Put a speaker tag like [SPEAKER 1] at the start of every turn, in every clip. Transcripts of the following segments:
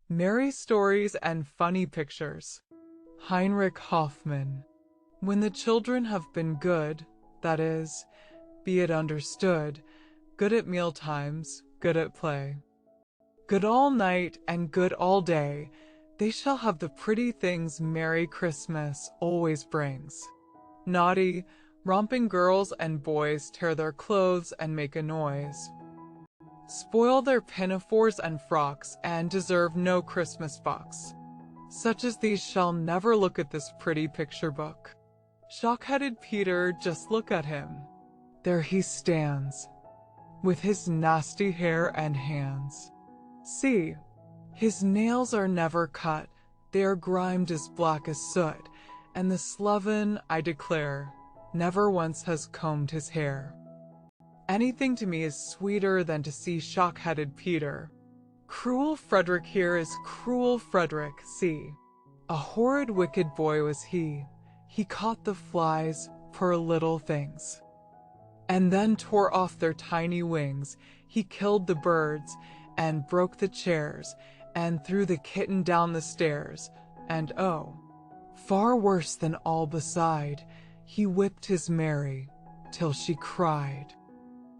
[SPEAKER 1] Merry stories and funny pictures. Heinrich Hoffmann. When the children have been good, that is, be it understood, good at mealtimes, good at play, good all night and good all day, they shall have the pretty things Merry Christmas always brings. Naughty, romping girls and boys tear their clothes and make a noise, spoil their pinafores and frocks, and deserve no Christmas box. Such as these shall never look at this pretty picture book. Shock-headed Peter, just look at him. There he stands, with his nasty hair and hands. See, his nails are never cut, they are grimed as black as soot, and the sloven, I declare, never once has combed his hair. Anything to me is sweeter than to see shock-headed Peter. Cruel Frederick here is cruel Frederick, see. A horrid wicked boy was he. He caught the flies, poor little things, and then tore off their tiny wings. He killed the birds, and broke the chairs, and threw the kitten down the stairs, and oh, far worse than all beside, he whipped his Mary, till she cried.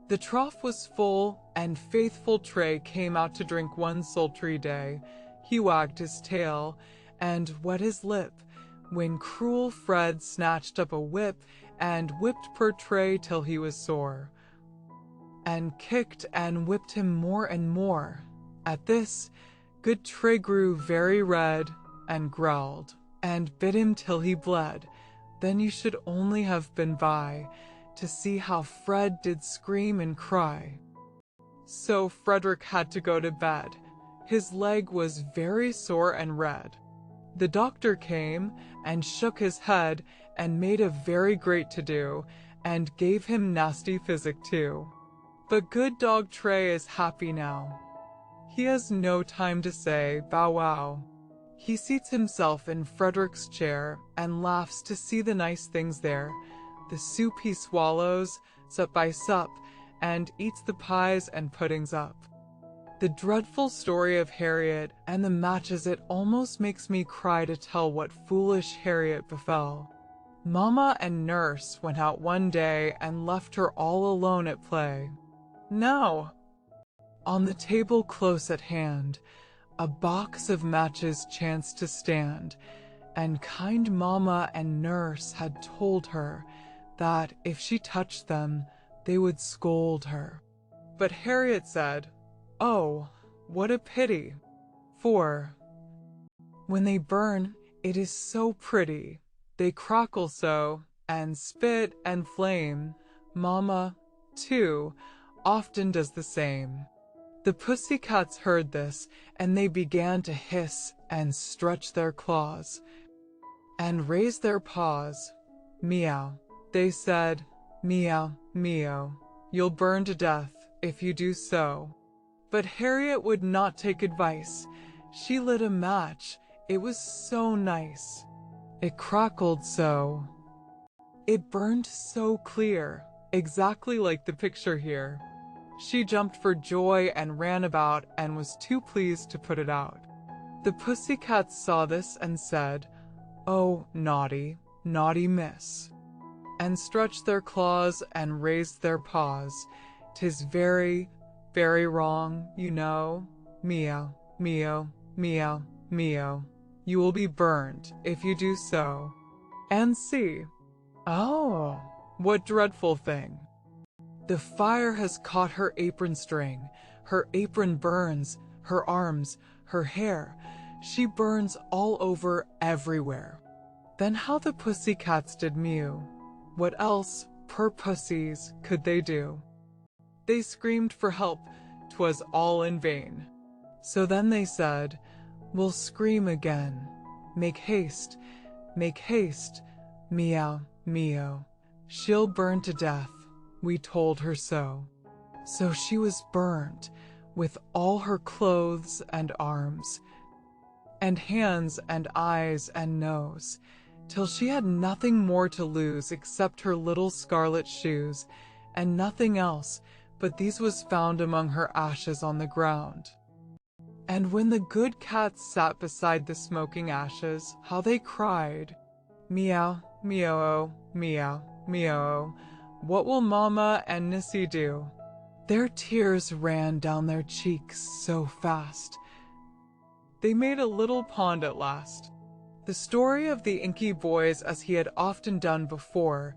[SPEAKER 1] The trough was full, and faithful Tray came out to drink one sultry day. He wagged his tail, and wet his lip, when cruel Fred snatched up a whip, and whipped poor Tray till he was sore, and kicked and whipped him more and more. At this, good Tray grew very red, and growled, and bit him till he bled. Then you should only have been by, to see how Fred did scream and cry. So Frederick had to go to bed. His leg was very sore and red. The doctor came, and shook his head, and made a very great to-do, and gave him nasty physic too. But good dog Tray is happy now. He has no time to say bow wow. He seats himself in Frederick's chair, and laughs to see the nice things there, the soup he swallows, sup by sup, and eats the pies and puddings up. The dreadful story of Harriet and the matches, it almost makes me cry to tell what foolish Harriet befell. Mamma and nurse went out one day and left her all alone at play. Now, on the table close at hand, a box of matches chanced to stand, and kind Mamma and nurse had told her that if she touched them, they would scold her. But Harriet said, "Oh, what a pity, for when they burn, it is so pretty. They crackle so, and spit and flame. Mamma, too, often does the same." The pussycats heard this, and they began to hiss and stretch their claws, and raise their paws. "Meow," they said, "meow, meow. You'll burn to death if you do so." But Harriet would not take advice. She lit a match. It was so nice. It crackled so. It burned so clear, exactly like the picture here. She jumped for joy and ran about, and was too pleased to put it out. The pussycats saw this and said, "Oh, naughty, naughty miss," and stretched their claws and raised their paws. "'Tis very, very wrong, you know. Meow, meow, meow, meow. You will be burned if you do so. And see, oh, what dreadful thing! The fire has caught her apron string. Her apron burns, her arms, her hair. She burns all over everywhere." Then how the pussycats did mew. What else, poor pussies, could they do? They screamed for help. 'Twas all in vain. So then they said, "We'll scream again. Make haste, meow, meow. She'll burn to death. We told her so." So she was burnt, with all her clothes and arms, and hands and eyes and nose, till she had nothing more to lose except her little scarlet shoes, and nothing else, but these was found among her ashes on the ground. And when the good cats sat beside the smoking ashes, how they cried, "Meow, meow, meow, meow, what will Mama and Nissy do?" Their tears ran down their cheeks so fast. They made a little pond at last. The story of the Inky boys, as he had often done before.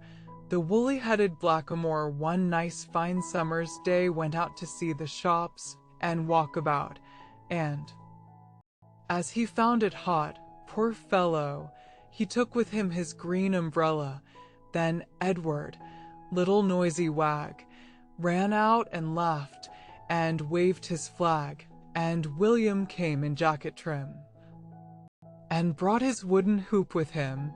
[SPEAKER 1] The woolly-headed blackamoor one nice fine summer's day went out to see the shops and walk about, and, as he found it hot, poor fellow, he took with him his green umbrella. Then Edward, little noisy wag, ran out and laughed and waved his flag, and William came in jacket trim, and brought his wooden hoop with him,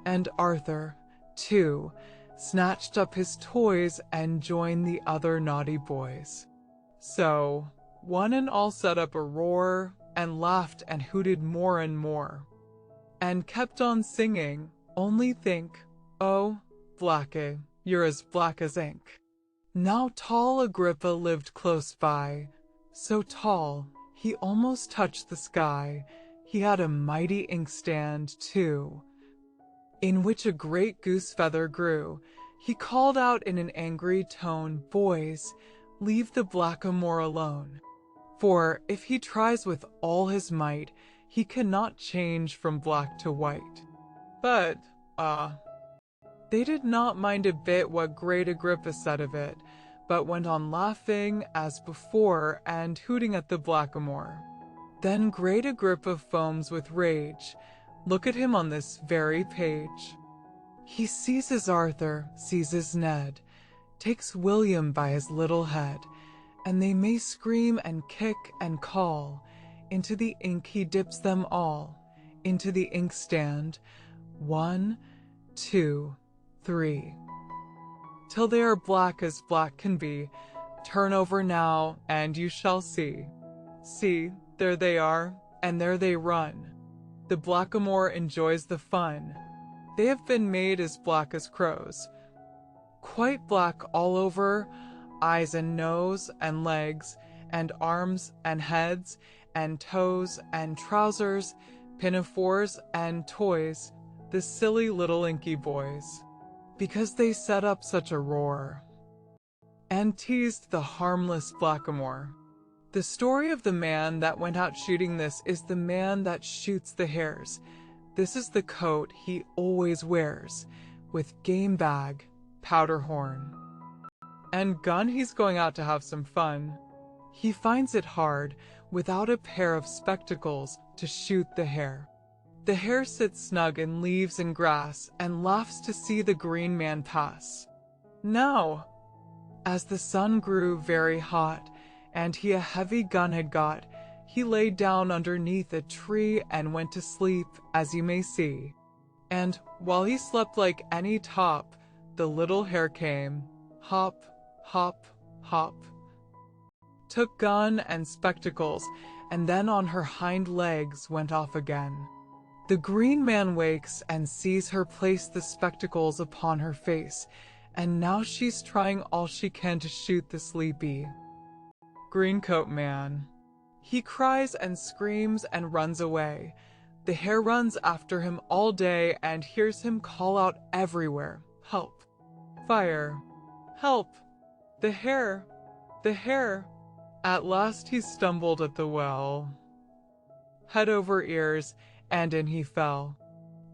[SPEAKER 1] and Arthur, too, snatched up his toys and joined the other naughty boys. So, one and all set up a roar, and laughed and hooted more and more, and kept on singing, "Only think, oh, Blackie, you're as black as ink." Now tall Agrippa lived close by, so tall he almost touched the sky. He had a mighty inkstand, too, in which a great goose feather grew. He called out in an angry tone, "Boys, leave the blackamoor alone, for if he tries with all his might, he cannot change from black to white." But, they did not mind a bit what great Agrippa said of it, but went on laughing as before and hooting at the blackamoor. Then great Agrippa foams with rage. Look at him on this very page. He seizes Arthur, seizes Ned, takes William by his little head, and they may scream and kick and call. Into the ink he dips them all, into the inkstand, 1, 2, 3, till they are black as black can be. Turn over now, and you shall see. See, there they are, and there they run. The blackamoor enjoys the fun. They have been made as black as crows, quite black all over, eyes and nose and legs and arms and heads and toes and trousers, pinafores and toys, the silly little inky boys, because they set up such a roar and teased the harmless blackamoor. The story of the man that went out shooting this is the man that shoots the hares. This is the coat he always wears, with game bag, powder horn, and gun. He's going out to have some fun. He finds it hard, without a pair of spectacles, to shoot the hare. The hare sits snug in leaves and grass, and laughs to see the green man pass. Now, as the sun grew very hot, and he a heavy gun had got, he lay down underneath a tree and went to sleep, as you may see. And while he slept like any top, the little hare came, hop, hop, hop, took gun and spectacles, and then on her hind legs went off again. The green man wakes and sees her place the spectacles upon her face, and now she's trying all she can to shoot the sleepy greencoat man. He cries and screams and runs away. The hare runs after him all day and hears him call out everywhere, "Help! Fire! Help! The hare! The hare!" At last he stumbled at the well, head over ears, and in he fell.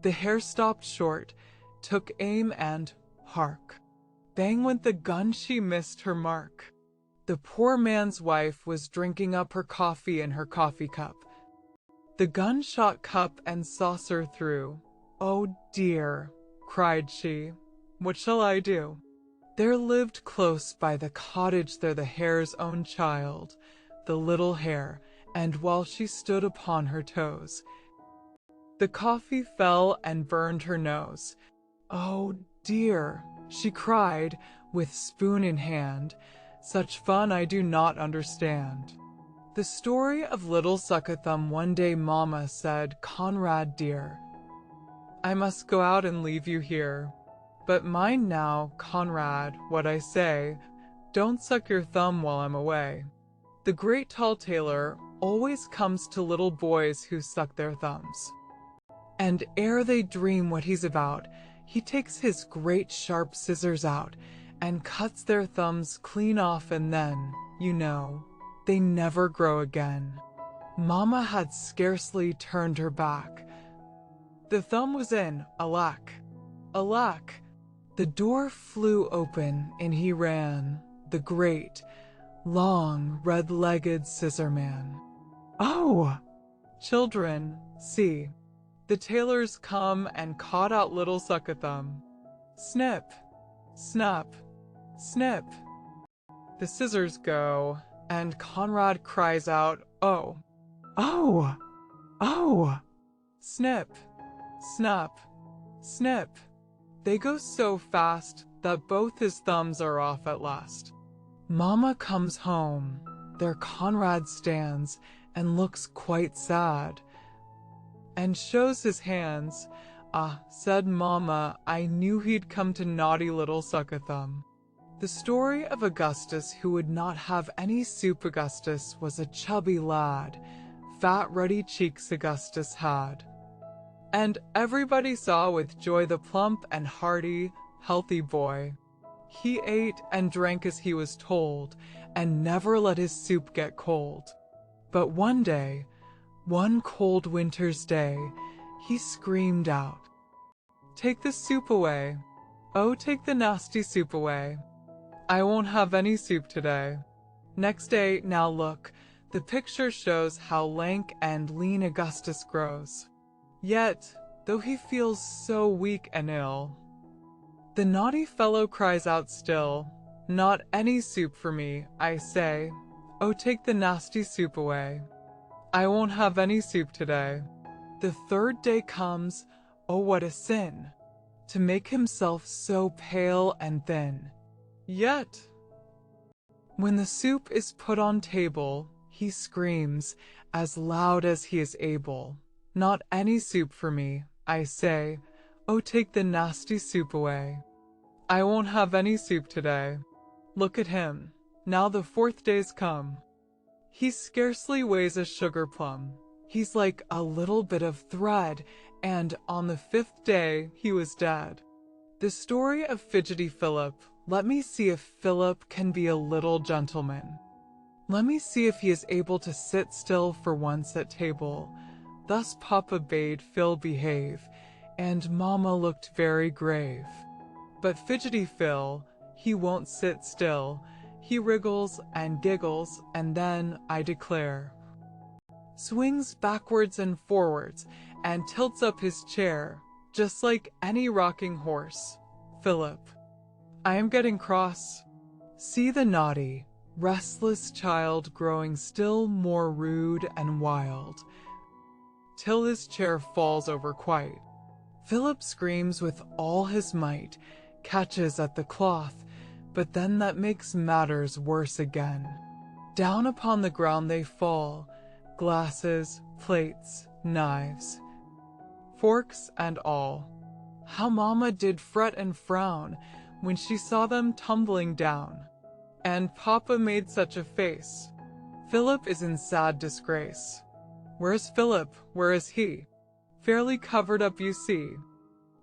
[SPEAKER 1] The hare stopped short, took aim, and hark! Bang went the gun, she missed her mark. The poor man's wife was drinking up her coffee in her coffee cup. The gun shot cup and saucer through. "Oh dear," cried she, "what shall I do?" There lived close by the cottage there the hare's own child, the little hare, and while she stood upon her toes, the coffee fell and burned her nose. "Oh dear," she cried, with spoon in hand, "such fun I do not understand." The story of little Suckathumb. One day Mamma said, "Conrad dear, I must go out and leave you here. But mind now, Conrad, what I say, don't suck your thumb while I'm away." The great tall tailor always comes to little boys who suck their thumbs. And ere they dream what he's about, he takes his great sharp scissors out and cuts their thumbs clean off, and then, you know, they never grow again. Mama had scarcely turned her back. The thumb was in, alack, alack. The door flew open and he ran, the great, long, red-legged scissor man. Oh! Children, see, the tailor's come and caught out little Suck-a-Thumb. Snip, snap, snip. The scissors go, and Conrad cries out, oh, oh, oh. Snip, snap, snip. They go so fast that both his thumbs are off at last. Mama comes home. There Conrad stands and looks quite sad, and shows his hands. Ah, said Mama, I knew he'd come to naughty little Suck-a-Thumb. The story of Augustus who would not have any soup. Augustus was a chubby lad. Fat ruddy cheeks Augustus had. And everybody saw with joy the plump and hearty, healthy boy. He ate and drank as he was told, and never let his soup get cold. But one day, one cold winter's day, he screamed out, take the soup away. Oh, take the nasty soup away. I won't have any soup today. Next day, now look, the picture shows how lank and lean Augustus grows. Yet, though he feels so weak and ill, the naughty fellow cries out still, not any soup for me, I say. Oh, take the nasty soup away. I won't have any soup today. The third day comes, oh what a sin, to make himself so pale and thin. Yet, when the soup is put on table, he screams as loud as he is able, not any soup for me, I say. Oh, take the nasty soup away. I won't have any soup today. Look at him, now the fourth day's come. He scarcely weighs a sugar plum. He's like a little bit of thread, and on the fifth day he was dead. The story of Fidgety Philip. Let me see if Philip can be a little gentleman. Let me see if he is able to sit still for once at table. Thus Papa bade Phil behave, and Mama looked very grave. But Fidgety Phil, he won't sit still. He wriggles and giggles, and then, I declare, swings backwards and forwards, and tilts up his chair, just like any rocking horse. Philip, I am getting cross. See the naughty, restless child growing still more rude and wild, till his chair falls over quite. Philip screams with all his might, catches at the cloth, but then that makes matters worse again. Down upon the ground they fall, glasses, plates, knives, forks and all. How Mama did fret and frown when she saw them tumbling down, and Papa made such a face. Philip is in sad disgrace. Where's Philip? Where is he? Fairly covered up, you see.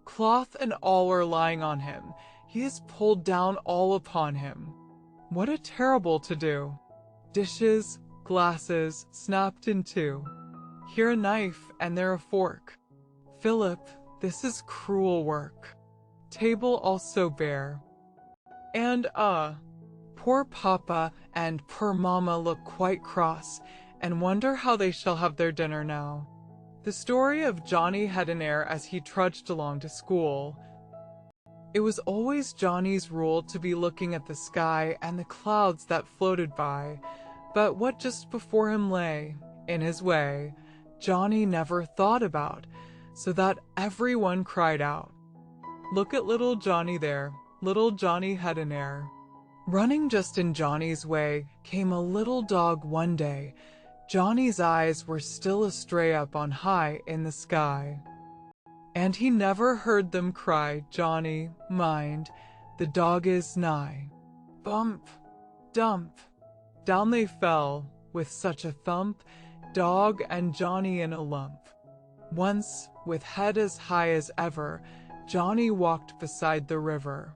[SPEAKER 1] Cloth and all are lying on him. He is pulled down all upon him. What a terrible to-do! Dishes, glasses, snapped in two. Here a knife and there a fork. Philip, this is cruel work. Table also bare. And poor Papa and poor Mama look quite cross, and wonder how they shall have their dinner now. The story of Johnny had an air as he trudged along to school. It was always Johnny's rule to be looking at the sky and the clouds that floated by, but what just before him lay, in his way, Johnny never thought about, so that everyone cried out, look at little Johnny there, little Johnny had an air. Running just in Johnny's way came a little dog one day. Johnny's eyes were still astray up on high in the sky, and he never heard them cry, Johnny, mind, the dog is nigh. Bump, dump, down they fell with such a thump, dog and Johnny in a lump. Once, with head as high as ever, Johnny walked beside the river.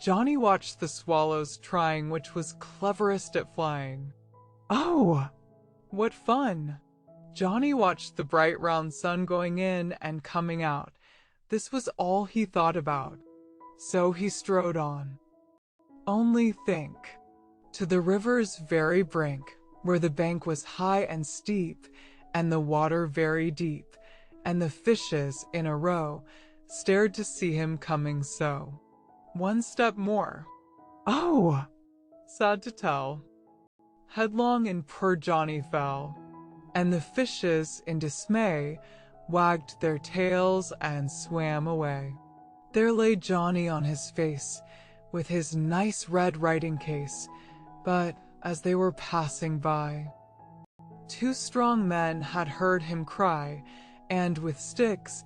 [SPEAKER 1] Johnny watched the swallows trying which was cleverest at flying. Oh, what fun! Johnny watched the bright round sun going in and coming out. This was all he thought about. So he strode on. Only think. To the river's very brink, where the bank was high and steep, and the water very deep, and the fishes, in a row, stared to see him coming so. One step more. Oh! Sad to tell. Headlong and poor Johnny fell, and the fishes, in dismay, wagged their tails and swam away. There lay Johnny on his face, with his nice red writing case, but as they were passing by, 2 strong men had heard him cry, and with sticks,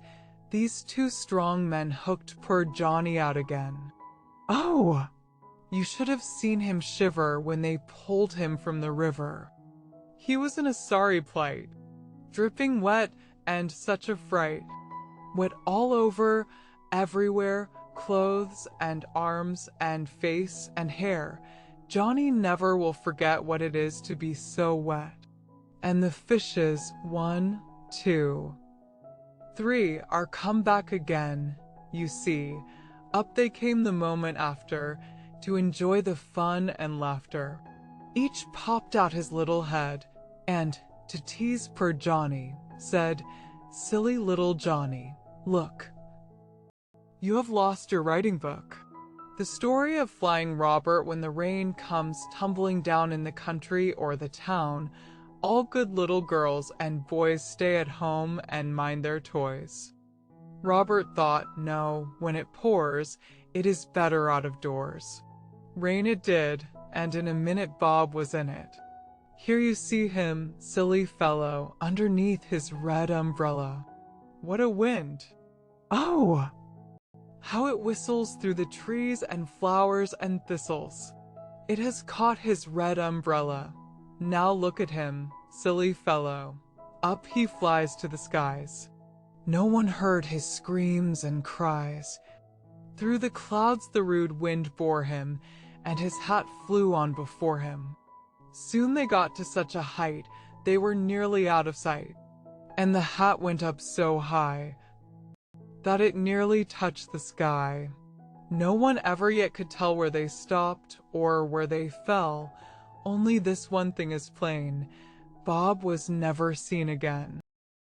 [SPEAKER 1] these 2 strong men hooked poor Johnny out again. Oh! You should have seen him shiver when they pulled him from the river. He was in a sorry plight, dripping wet and such a fright. Wet all over, everywhere, clothes and arms and face and hair. Johnny never will forget what it is to be so wet. And the fishes, 1, 2, 3, are come back again, you see. Up they came the moment after, to enjoy the fun and laughter. Each popped out his little head, and, to tease poor Johnny, said, "Silly little Johnny, look. You have lost your writing book." The story of Flying Robert when the rain comes tumbling down in the country or the town, all good little girls and boys stay at home and mind their toys. Robert thought, no, when it pours, it is better out of doors. Rain it did, and in a minute Bob was in it. Here you see him, silly fellow, underneath his red umbrella. What a wind! Oh! How it whistles through the trees and flowers and thistles. It has caught his red umbrella. Now look at him, silly fellow. Up he flies to the skies. No one heard his screams and cries. Through the clouds the rude wind bore him, and his hat flew on before him. Soon they got to such a height, they were nearly out of sight, and the hat went up so high that it nearly touched the sky. No one ever yet could tell where they stopped or where they fell. Only this one thing is plain: Bob was never seen again.